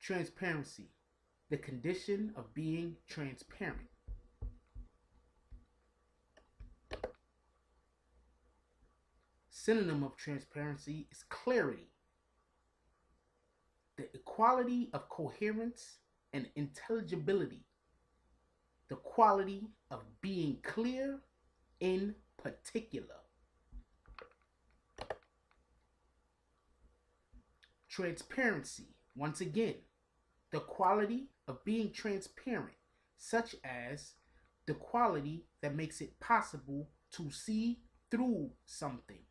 Transparency, the condition of being transparent. Synonym of transparency is clarity, the equality of coherence and intelligibility, the quality of being clear in particular. Transparency, once again, the quality of being transparent, such as the quality that makes it possible to see through something,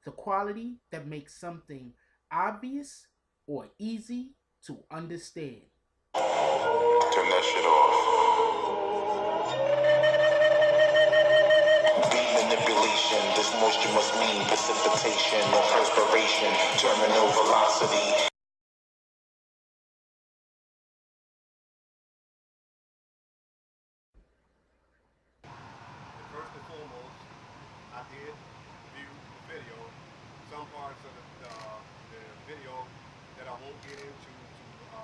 the quality that makes something obvious or easy to understand. Turn that shit off. Beat manipulation. This moisture must mean precipitation or perspiration. Terminal velocity. First and foremost, I did view the video. Some parts of the video that I won't get into to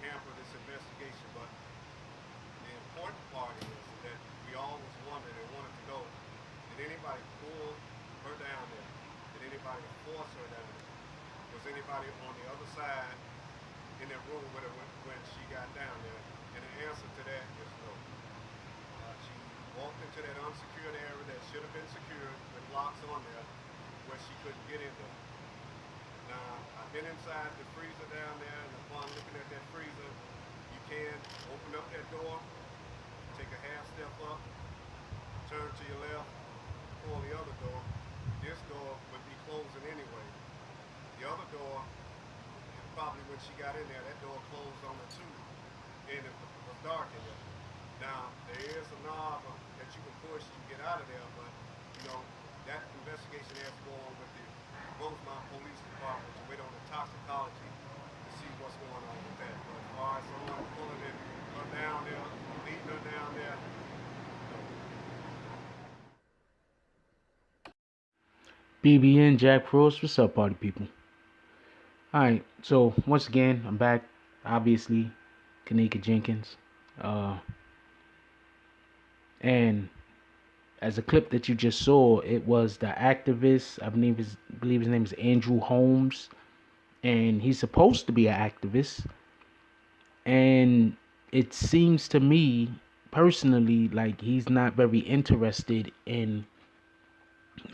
hamper this investigation, but the important part is that we all was wondering and wanted to know, did anybody pull her down there? Did anybody force her down there? Was anybody on the other side in that room with her when she got down there? And the answer to that is no. She walked into that unsecured area that should have been secured with locks on there where she couldn't get in there. Now, I've been inside the freezer down there, and upon looking at that freezer, you can open up that door, take a half step up, turn to your left, pull the other door. This door would be closing anyway. The other door, probably when she got in there, that door closed on her too, and it was dark in there. Now, there is a knob that you can push to get out of there, but, you know, that investigation has to go on with the Rosemont Police Department to wait on the toxicology to see what's going on with that. But as far as someone pulling her down there, leading her down there, BBN Jack Frost, what's up, party people? Alright, so once again, I'm back. Obviously, Kenneka Jenkins. And as a clip that you just saw, it was the activist, I believe his name is Andrew Holmes. And he's supposed to be an activist. And it seems to me, personally, like he's not very interested in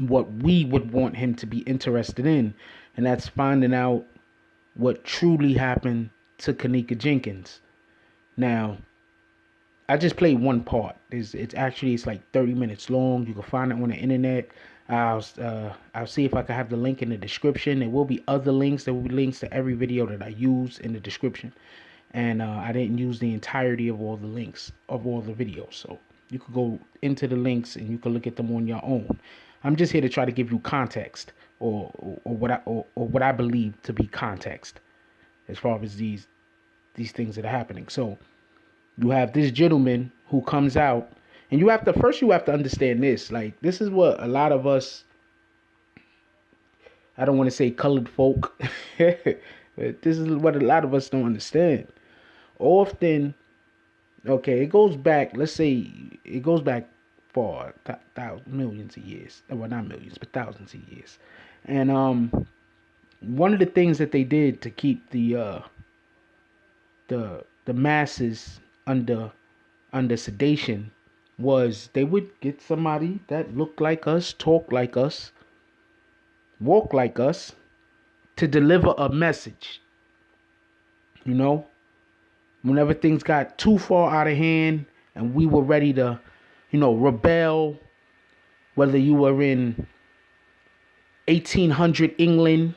what we would want him to be interested in, and that's finding out what truly happened to Kenneka Jenkins. Now, I just played one part. It's like 30 minutes long. You can find it on the internet. I'll see if I can have the link in the description. There will be other links. There will be links to every video that I use in the description, and I didn't use the entirety of all the links of all the videos, so you could go into the links and you can look at them on your own. I'm just here to try to give you context, or what I believe to be context, as far as these things that are happening. So you have this gentleman who comes out, and you have to understand this. Like, this is what a lot of us, I don't want to say colored folk, but this is what a lot of us don't understand. Often, okay, it goes back. Let's say it goes back for millions of years. Well, not millions, but thousands of years. And one of the things that they did to keep the masses under sedation was they would get somebody that looked like us, talk like us, walk like us, to deliver a message. You know, whenever things got too far out of hand and we were ready to, rebel, whether you were in 1800 England,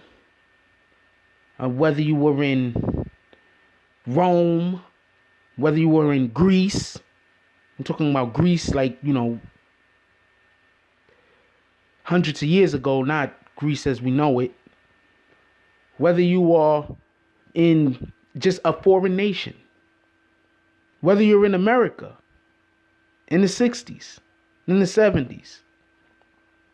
or whether you were in Rome, whether you were in Greece. I'm talking about Greece, like, hundreds of years ago, not Greece as we know it. Whether you are in just a foreign nation, whether you're in America in the 60s, in the 70s.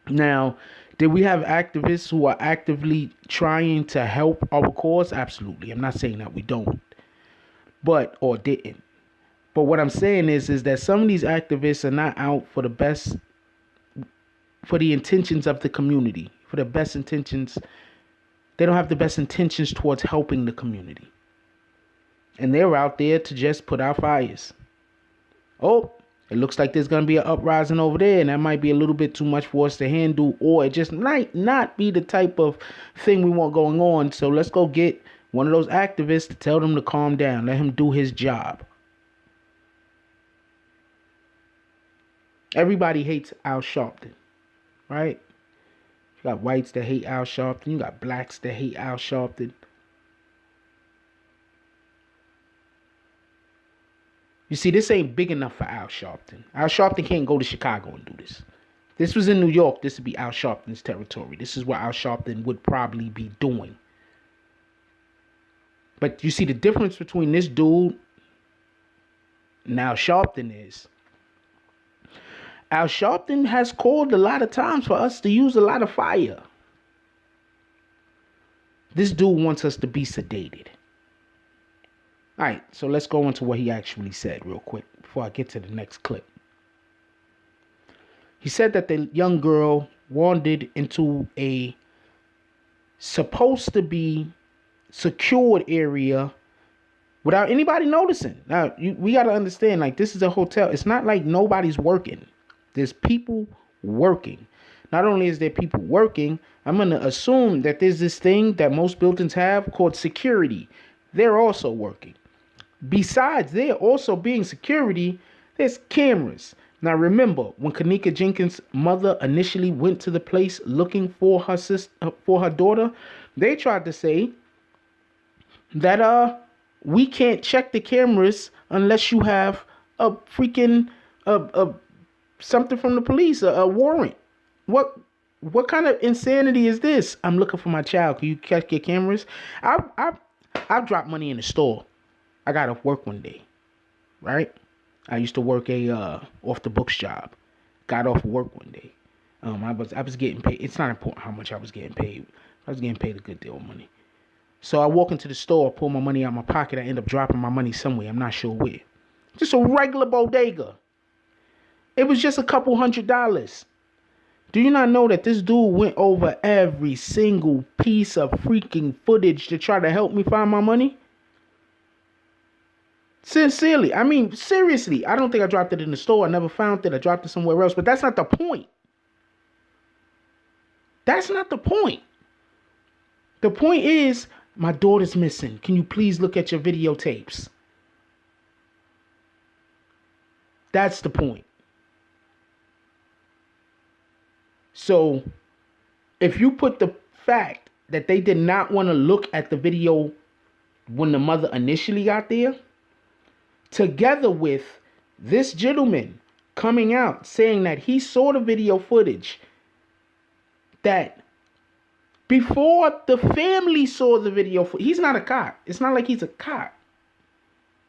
Now, Did we have activists who are actively trying to help our cause? Absolutely. I'm not saying that we don't, but or didn't. But what I'm saying is that some of these activists are not out for the best, for the intentions of the community, for the best intentions. They don't have the best intentions towards helping the community. And they're out there to just put out fires. Oh, it looks like there's going to be an uprising over there, and that might be a little bit too much for us to handle, or it just might not be the type of thing we want going on. So let's go get one of those activists to tell them to calm down. Let him do his job. Everybody hates Al Sharpton, right? You got whites that hate Al Sharpton. You got blacks that hate Al Sharpton. You see, this ain't big enough for Al Sharpton. Al Sharpton can't go to Chicago and do this. This was in New York. This would be Al Sharpton's territory. This is what Al Sharpton would probably be doing. But you see the difference between this dude and Al Sharpton is Al Sharpton has called a lot of times for us to use a lot of fire. This dude wants us to be sedated. All right, so let's go into what he actually said real quick before I get to the next clip. He said that the young girl wandered into a supposed to be secured area without anybody noticing. Now, we got to understand, like, this is a hotel. It's not like nobody's working. There's people working. Not only is there people working, I'm going to assume that there's this thing that most buildings have called security. They're also working. Besides there also being security, there's cameras. Now remember, when Kenneka Jenkins' mother initially went to the place looking for her daughter, they tried to say that we can't check the cameras unless you have a freaking something from the police, a warrant. What kind of insanity is this? I'm looking for my child. Can you check your cameras? I've dropped money in the store. I got off work one day, right? I used to work a off the books job. Got off work one day. I was getting paid. It's not important how much I was getting paid. I was getting paid a good deal of money. So I walk into the store, pull my money out of my pocket. I end up dropping my money somewhere. I'm not sure where. Just a regular bodega. It was just a couple $100. Do you not know that this dude went over every single piece of freaking footage to try to help me find my money? Sincerely. I mean, seriously. I don't think I dropped it in the store. I never found it. I dropped it somewhere else. But that's not the point. That's not the point. The point is, my daughter's missing. Can you please look at your videotapes? That's the point. So, if you put the fact that they did not want to look at the video when the mother initially got there, together with this gentleman coming out saying that he saw the video footage, that before the family saw the video, he's not a cop. It's not like he's a cop.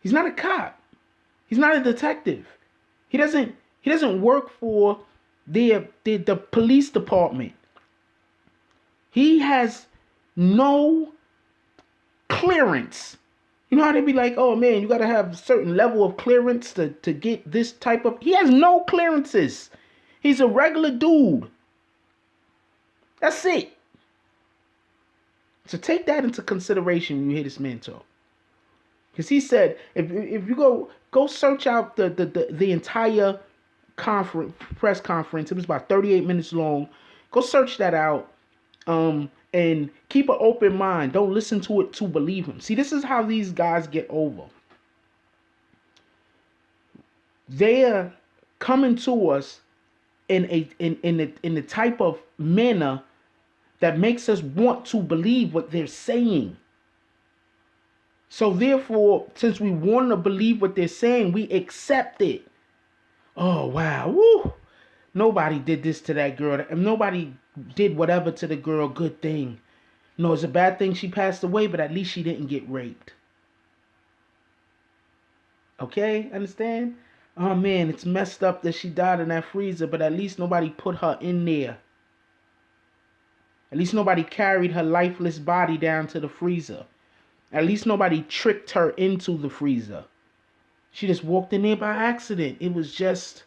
He's not a cop. He's not a detective. He doesn't work for the police department. He has no clearance. You know how they be like, oh man, you got to have a certain level of clearance to get this type of... He has no clearances. He's a regular dude. That's it. So take that into consideration when you hear this man talk. Because he said, if you go search out the entire press conference. It was about 38 minutes long. Go search that out. And keep an open mind. Don't listen to it to believe him. See, this is how these guys get over. They're coming to us in the type of manner that makes us want to believe what they're saying. So therefore, since we want to believe what they're saying, we accept it. Oh, wow. Woo. Nobody did this to that girl. Nobody did whatever to the girl. Good thing. No, it's a bad thing she passed away, but at least she didn't get raped. Okay? Understand? Oh, man, it's messed up that she died in that freezer, but at least nobody put her in there. At least nobody carried her lifeless body down to the freezer. At least nobody tricked her into the freezer. She just walked in there by accident. It was just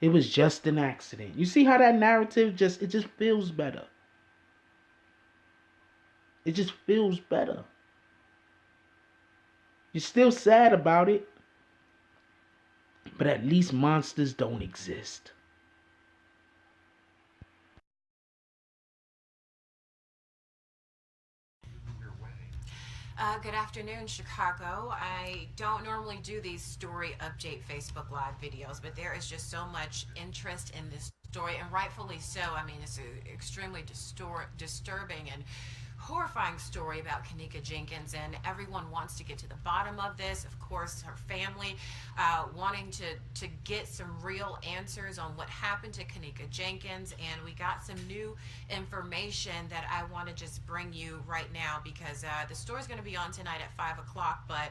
an accident. You see how that narrative just feels better. It just feels better. You're still sad about it, but at least monsters don't exist. Good afternoon, Chicago. I don't normally do these story update Facebook Live videos, but there is just so much interest in this story, and rightfully so. I mean, it's an extremely disturbing and horrifying story about Kenneka Jenkins, and everyone wants to get to the bottom of this. Of course, her family wanting to get some real answers on what happened to Kenneka Jenkins, and we got some new information that I want to just bring you right now because the story is going to be on tonight at 5 o'clock, but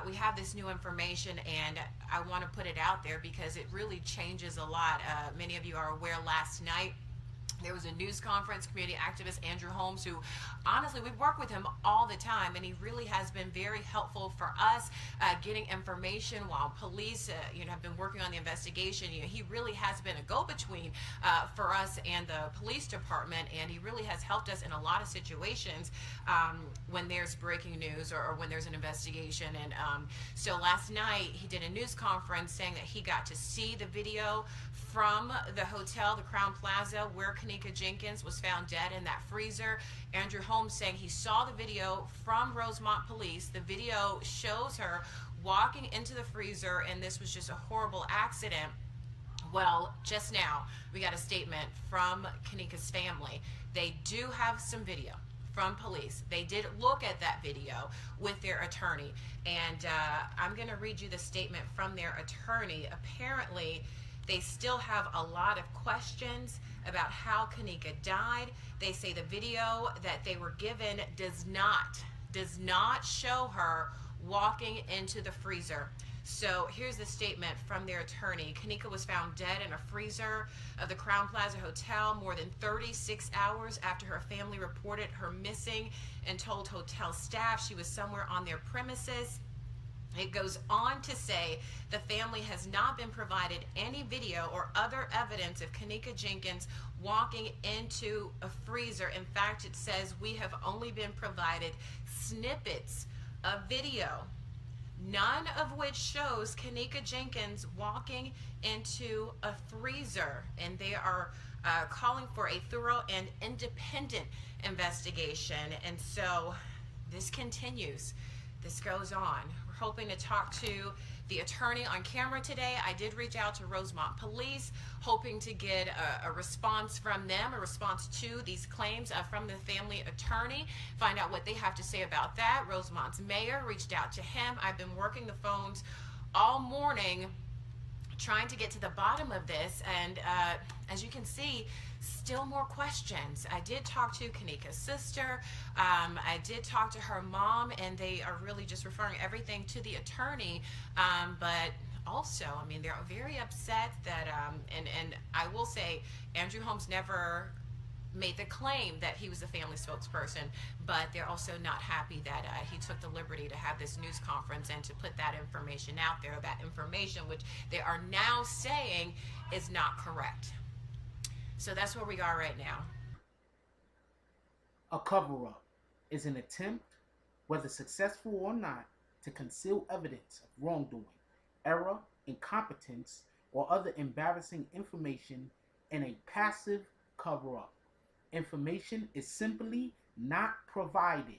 we have this new information, and I want to put it out there because it really changes a lot. Many of you are aware last night there was a news conference, community activist Andrew Holmes, who honestly, we work with him all the time, and he really has been very helpful for us getting information while police have been working on the investigation. He really has been a go-between for us and the police department, and he really has helped us in a lot of situations when there's breaking news or when there's an investigation. And so last night he did a news conference saying that he got to see the video from the hotel, the Crown Plaza, where Kenneka Jenkins was found dead in that freezer. Andrew Holmes saying he saw the video from Rosemont Police. The video shows her walking into the freezer, and this was just a horrible accident. Well, just now, we got a statement from Kenneka's family. They do have some video from police. They did look at that video with their attorney, and I'm going to read you the statement from their attorney. Apparently, they still have a lot of questions about how Kenneka died. They say the video that they were given does not show her walking into the freezer. So here's the statement from their attorney. Kenneka was found dead in a freezer of the Crown Plaza Hotel more than 36 hours after her family reported her missing and told hotel staff she was somewhere on their premises. It goes on to say the family has not been provided any video or other evidence of Kenneka Jenkins walking into a freezer. In fact, it says we have only been provided snippets of video, none of which shows Kenneka Jenkins walking into a freezer. And they are calling for a thorough and independent investigation. And so this continues. This goes on. We're hoping to talk to the attorney on camera today. I did reach out to Rosemont Police, hoping to get a response from them, a response to these claims from the family attorney, find out what they have to say about that. Rosemont's mayor reached out to him. I've been working the phones all morning trying to get to the bottom of this, and as you can see, still more questions. I did talk to Kenneka's sister. I did talk to her mom, and they are really just referring everything to the attorney. But also, I mean, they're very upset that, and I will say, Andrew Holmes never made the claim that he was the family spokesperson, but they're also not happy that he took the liberty to have this news conference and to put that information out there, that information which they are now saying is not correct. So that's where we are right now. A cover-up is an attempt, whether successful or not, to conceal evidence of wrongdoing, error, incompetence, or other embarrassing information in a passive cover-up. Information is simply not provided.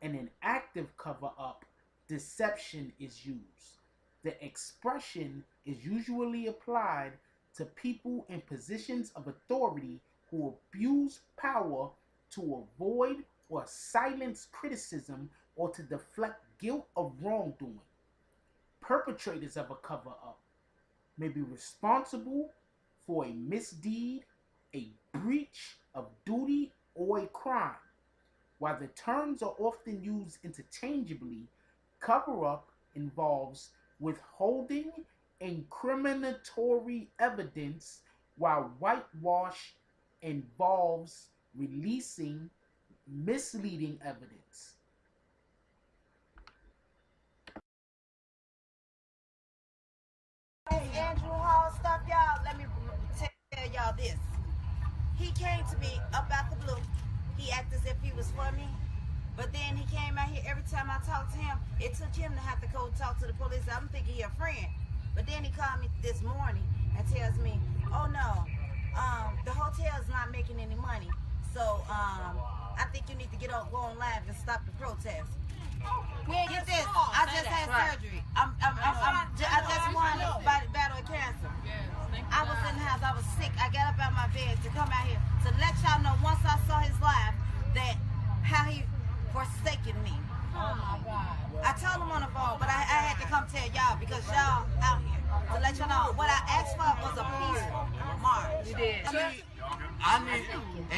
In an active cover-up, deception is used. The expression is usually applied to people in positions of authority who abuse power to avoid or silence criticism or to deflect guilt of wrongdoing. Perpetrators of a cover-up may be responsible for a misdeed, a breach of duty, or a crime. While the terms are often used interchangeably, cover-up involves withholding incriminatory evidence, while whitewash involves releasing misleading evidence. Andrew Hall stuff, y'all. Let me tell y'all this. He came to me up out the blue. He acted as if he was for me. But then he came out here every time I talked to him. It took him to have to go talk to the police. I'm thinking he a friend. But then he called me this morning and tells me, oh no, the hotel is not making any money. So I think you need to go on live and stop the protest. Get this, I just had surgery. I just won battle of cancer. I was in the house, I was sick. I got up out of my bed to come out here to let y'all know once I saw his live that how he forsaken me. Oh my God. I told him on the phone, but I had to come tell y'all because y'all out here to let y'all know what I asked for was a peaceful march. You did. I need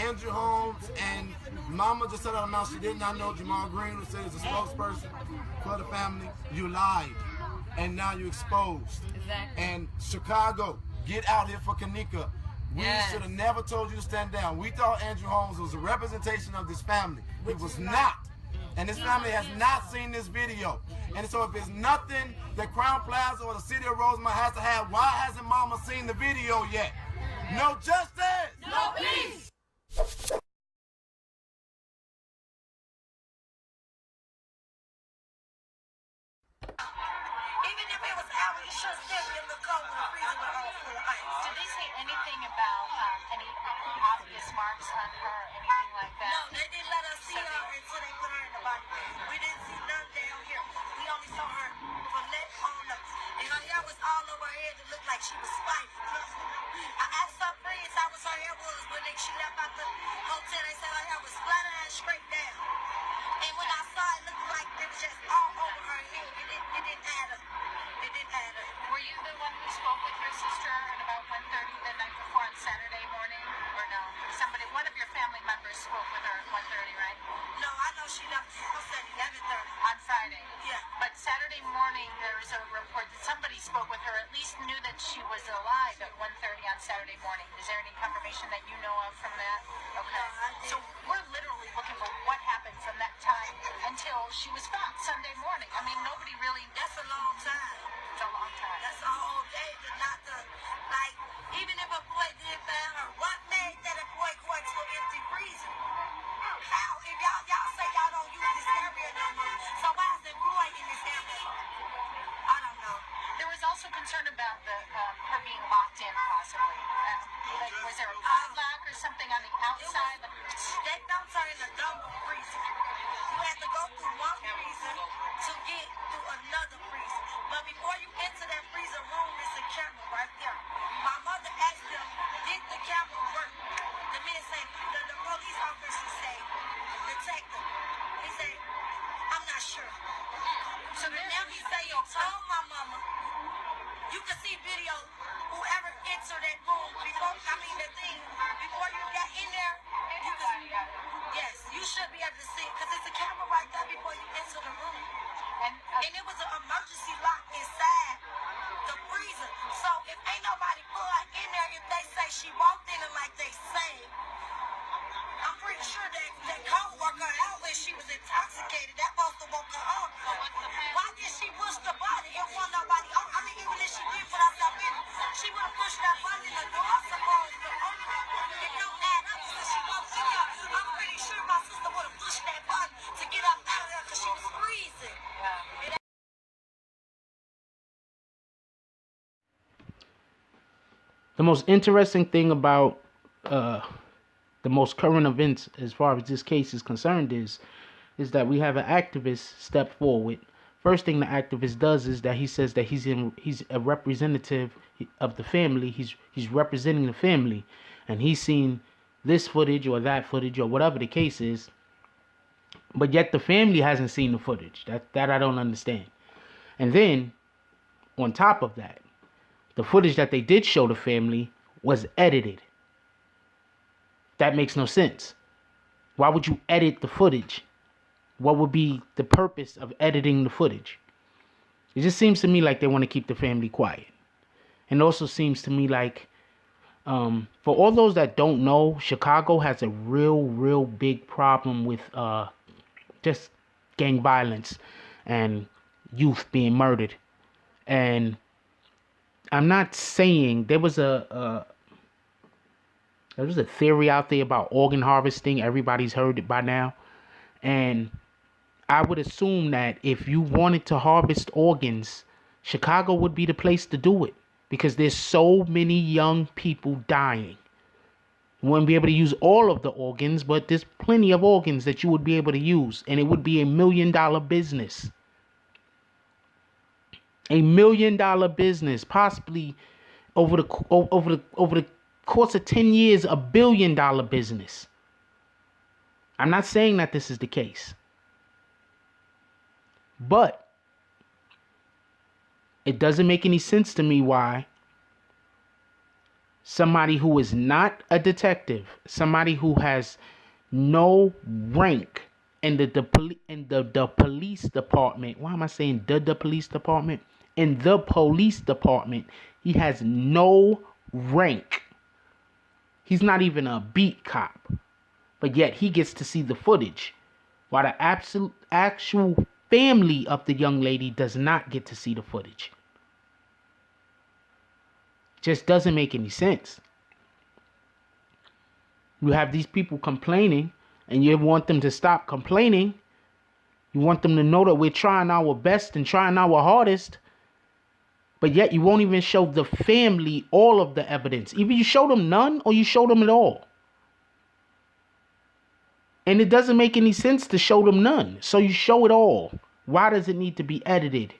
Andrew Holmes and Mama just said out of mouth she did not know Jamal Green was said as a spokesperson for the family. You lied, and now you exposed. Exactly. And Chicago, get out here for Kenneka. We should have never told you to stand down. We thought Andrew Holmes was a representation of this family. It was not. And this family has not seen this video. And so if there's nothing that Crown Plaza or the city of Rosemont has to have, why hasn't Mama seen the video yet? No justice! No peace! Even if it was out, you should still be in the cold with a freezer with all full of ice. Did they say anything about any obvious marks on her, anything like that? No, they didn't let us see her until they put her in the body bag. We didn't see none down here. We only saw her from left on up. And her hair was all over her head. It looked like she was spiteful. I asked her friends how was her hair was when she left out the hotel. They said her hair was flat and straight down. And when I saw it, it looked like it was just all over her head. It didn't add up. It didn't add up. Were you the one who spoke with your sister at about 1:30 the night before on Saturday morning? Or no? One of your family members spoke with her at 1:30, right? No, I know she left the house at 11:30. On Friday? Yeah. But Saturday morning, there was a report that somebody spoke with her, at least knew that she was alive at 1:30 on Saturday morning. Is there any confirmation that you know of from that? Okay. No, I didn't. So we're literally looking for what happened from that time until she was found Sunday morning. I mean, nobody really... That's a long time. It's a long time. That's a whole day to not to, like, even if a boy did find her, what made that a boy go into an empty freezer? How? If y'all say y'all don't use this area no more, so why is the boy in this area? I don't know. There was also concern about her being locked in, possibly. Like, was there a padlock or something on the outside? They dumped her in a double freezer. You had to go through one freezer to get through another freezer. But before you enter that freezer room, there's a camera right there. My mother asked them, did the camera work? The man said, the police officer said, detective. He said, I'm not sure. So now he say, you told my mama, you can see video, whoever entered that room before, before you got in there, you can, yes, you should be able to see, because there's a camera right there before you enter the room. And it was an emergency lock inside the freezer. So if ain't nobody put her in there, if they say she walked in it like they say, I'm pretty sure that co-worker out when she was intoxicated, that supposed to woke her up. Why did she push the button? It wasn't nobody on. I mean, even if she did put herself in, she would have pushed that button in the door, supposed to open it. It don't add up because she walked in there. I'm pretty sure my sister would have pushed that button to get up out of there because she was freezing. The most interesting thing about the most current events as far as this case is concerned is that we have an activist step forward. First thing the activist does is that he says that he's a representative of the family. He's representing the family, and he's seen this footage or that footage or whatever the case is, but yet the family hasn't seen the footage. That I don't understand. And then on top of that, the footage that they did show the family was edited. That makes no sense. Why would you edit the footage? What would be the purpose of editing the footage? It just seems to me like they want to keep the family quiet. And it also seems to me like For all those that don't know, Chicago has a real big problem with just gang violence and youth being murdered. And I'm not saying there was a theory out there about organ harvesting. Everybody's heard it by now. And I would assume that if you wanted to harvest organs, Chicago would be the place to do it, because there's so many young people dying. You wouldn't be able to use all of the organs, but there's plenty of organs that you would be able to use, and it would be $1 million business. $1 million business, possibly over the course of 10 years, $1 billion business. I'm not saying that this is the case, but it doesn't make any sense to me why somebody who is not a detective, somebody who has no rank in the police department. Why am I saying the police department? In the police department, he has no rank. He's not even a beat cop, but yet he gets to see the footage, while the actual family of the young lady does not get to see the footage. Just doesn't make any sense. You have these people complaining, and you want them to stop complaining. You want them to know that we're trying our best and trying our hardest, but yet you won't even show the family all of the evidence. Either you show them none or you show them it all. And it doesn't make any sense to show them none, so you show it all. Why does it need to be edited?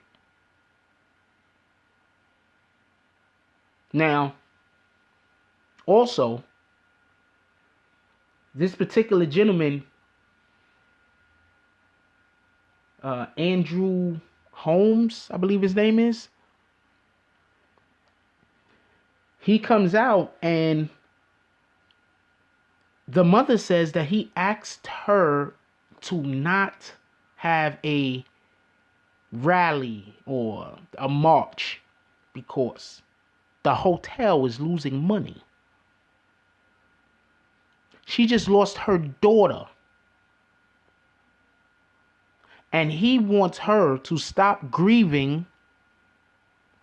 Now, also, this particular gentleman, Andrew Holmes, I believe his name is, he comes out and the mother says that he asked her to not have a rally or a march because the hotel is losing money. She just lost her daughter. And he wants her to stop grieving,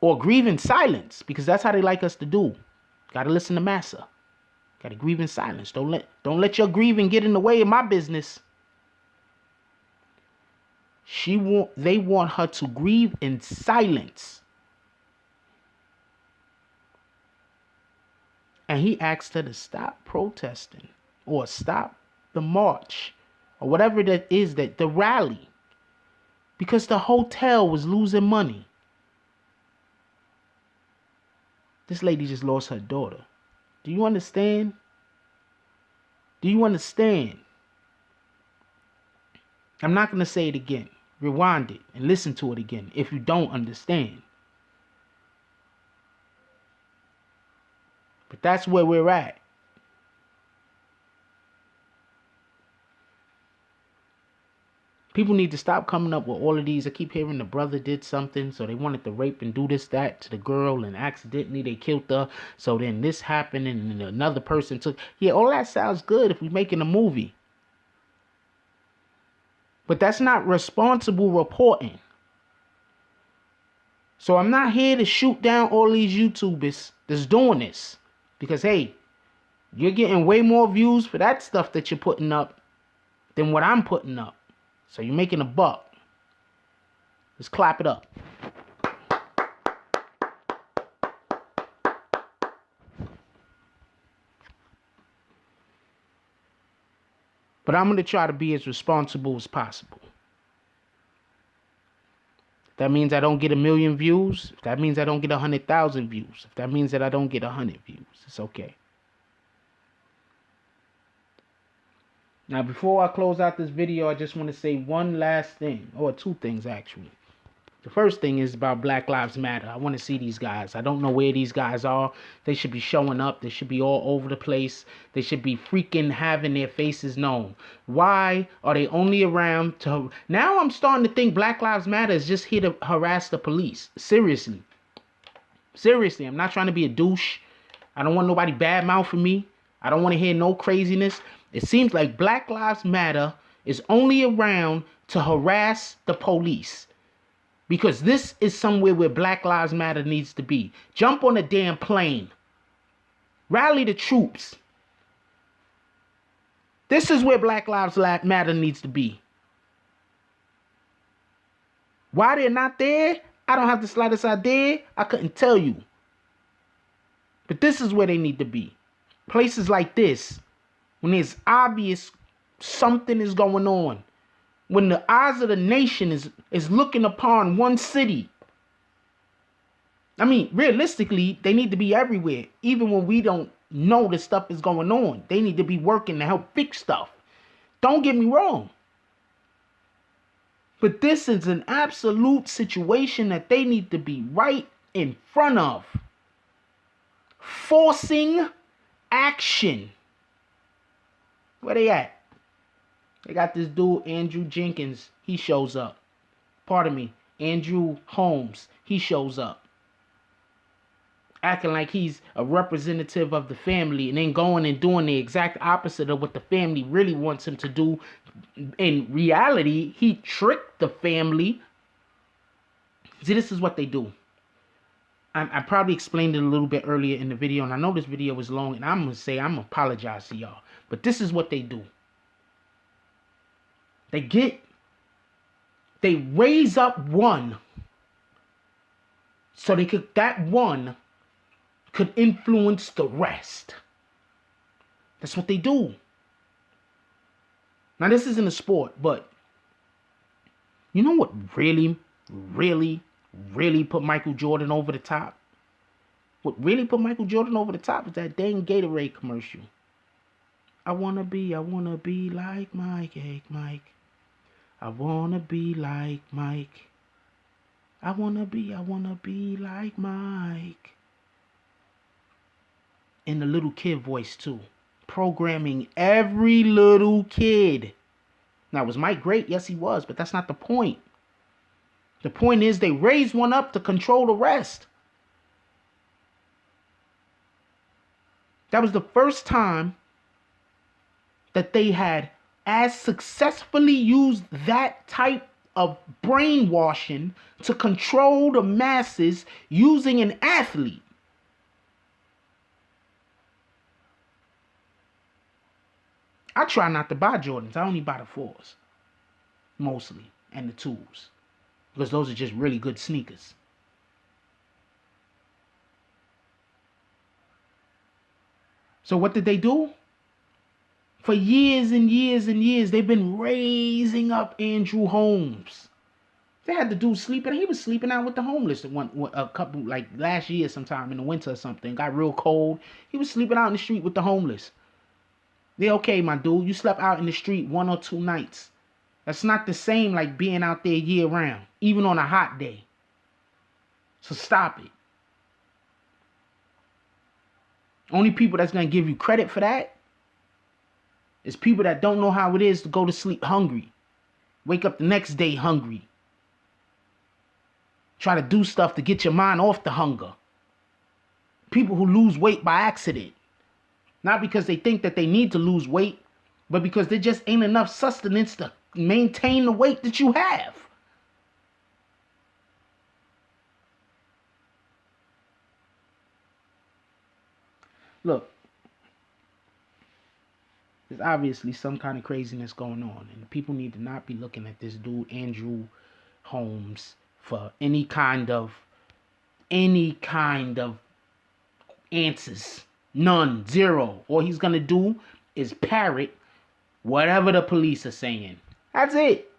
or grieve in silence, because that's how they like us to do. Gotta listen to Massa. Gotta grieve in silence. Don't let your grieving get in the way of my business. They want her to grieve in silence. And he asked her to stop protesting or stop the march or whatever that is, that the rally, because the hotel was losing money. This lady just lost her daughter. Do you understand? Do you understand? I'm not going to say it again. Rewind it and listen to it again if you don't understand. But that's where we're at. People need to stop coming up with all of these. I keep hearing the brother did something, so they wanted to rape and do this, that to the girl, and accidentally they killed her. So then this happened, and then another person took. Yeah, all that sounds good if we're making a movie. But that's not responsible reporting. So I'm not here to shoot down all these YouTubers that's doing this. Because, hey, you're getting way more views for that stuff that you're putting up than what I'm putting up. So you're making a buck. Let's clap it up. But I'm going to try to be as responsible as possible. If that means I don't get 1 million views, if that means I don't get 100,000 views, if that means that I don't get 100 views, it's okay. Now, before I close out this video, I just want to say one last thing, or two things actually. The first thing is about Black Lives Matter. I want to see these guys. I don't know where these guys are. They should be showing up. They should be all over the place. They should be freaking having their faces known. Why are they only around to... Now I'm starting to think Black Lives Matter is just here to harass the police. Seriously. Seriously, I'm not trying to be a douche. I don't want nobody bad mouthing me. I don't want to hear no craziness. It seems like Black Lives Matter is only around to harass the police. Because this is somewhere where Black Lives Matter needs to be. Jump on a damn plane. Rally the troops. This is where Black Lives Matter needs to be. Why they're not there, I don't have the slightest idea. I couldn't tell you. But this is where they need to be. Places like this, when there's obvious something is going on. When the eyes of the nation is looking upon one city. I mean, realistically, they need to be everywhere. Even when we don't know that stuff is going on. They need to be working to help fix stuff. Don't get me wrong. But this is an absolute situation that they need to be right in front of. Forcing action. Where they at? They got this dude, Andrew Jenkins. He shows up. Pardon me. Andrew Holmes. He shows up. Acting like he's a representative of the family and then going and doing the exact opposite of what the family really wants him to do. In reality, he tricked the family. See, this is what they do. I probably explained it a little bit earlier in the video, and I know this video was long, and I'm going to apologize to y'all. But this is what they do. They raise up one so that one could influence the rest. That's what they do. Now, this isn't a sport, but you know what really, really, really put Michael Jordan over the top? What really put Michael Jordan over the top is that dang Gatorade commercial. I wanna be like Mike, Mike. I wanna be like Mike. I wanna be like Mike. In the little kid voice too. Programming every little kid. Now, was Mike great? Yes, he was, but that's not the point. The point is they raised one up to control the rest. That was the first time that they had as successfully used that type of brainwashing to control the masses using an athlete. I try not to buy Jordans. I only buy the 4s. Mostly. And the 2s. Because those are just really good sneakers. So what did they do? For years and years and years, they've been raising up Andrew Holmes. They had the dude sleeping. He was sleeping out with the homeless a couple, like last year sometime in the winter or something. Got real cold. He was sleeping out in the street with the homeless. They're okay, my dude. You slept out in the street 1 or 2 nights. That's not the same like being out there year round, even on a hot day. So stop it. Only people that's going to give you credit for that is people that don't know how it is to go to sleep hungry. Wake up the next day hungry. Try to do stuff to get your mind off the hunger. People who lose weight by accident. Not because they think that they need to lose weight, but because there just ain't enough sustenance to maintain the weight that you have. Look, there's obviously some kind of craziness going on, and people need to not be looking at this dude, Andrew Holmes, for any kind of answers. None, zero. All he's gonna do is parrot whatever the police are saying. That's it.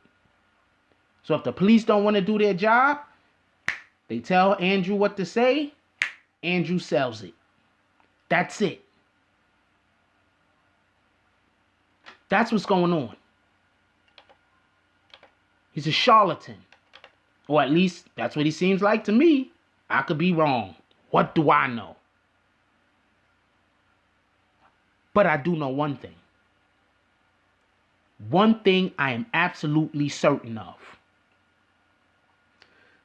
So if the police don't want to do their job, they tell Andrew what to say. Andrew sells it. That's it. That's what's going on. He's a charlatan. Or at least that's what he seems like to me. I could be wrong. What do I know? But I do know one thing. One thing I am absolutely certain of.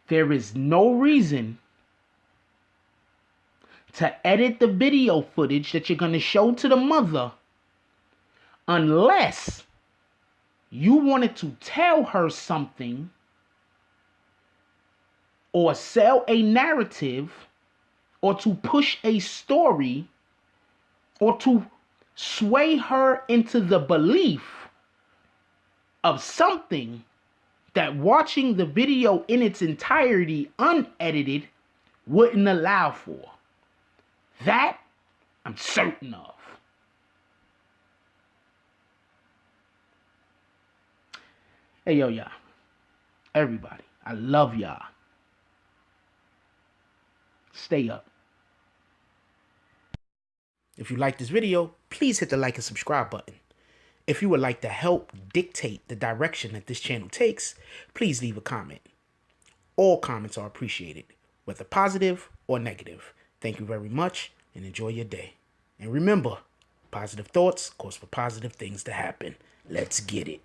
There is no reason to edit the video footage that you're going to show to the mother unless you wanted to tell her something or sell a narrative or to push a story or to sway her into the belief of something that watching the video in its entirety unedited wouldn't allow for. That I'm certain of. Hey, yo, y'all. Everybody, I love y'all. Stay up. If you like this video, please hit the like and subscribe button. If you would like to help dictate the direction that this channel takes, please leave a comment. All comments are appreciated, whether positive or negative. Thank you very much and enjoy your day. And remember, positive thoughts cause for positive things to happen. Let's get it.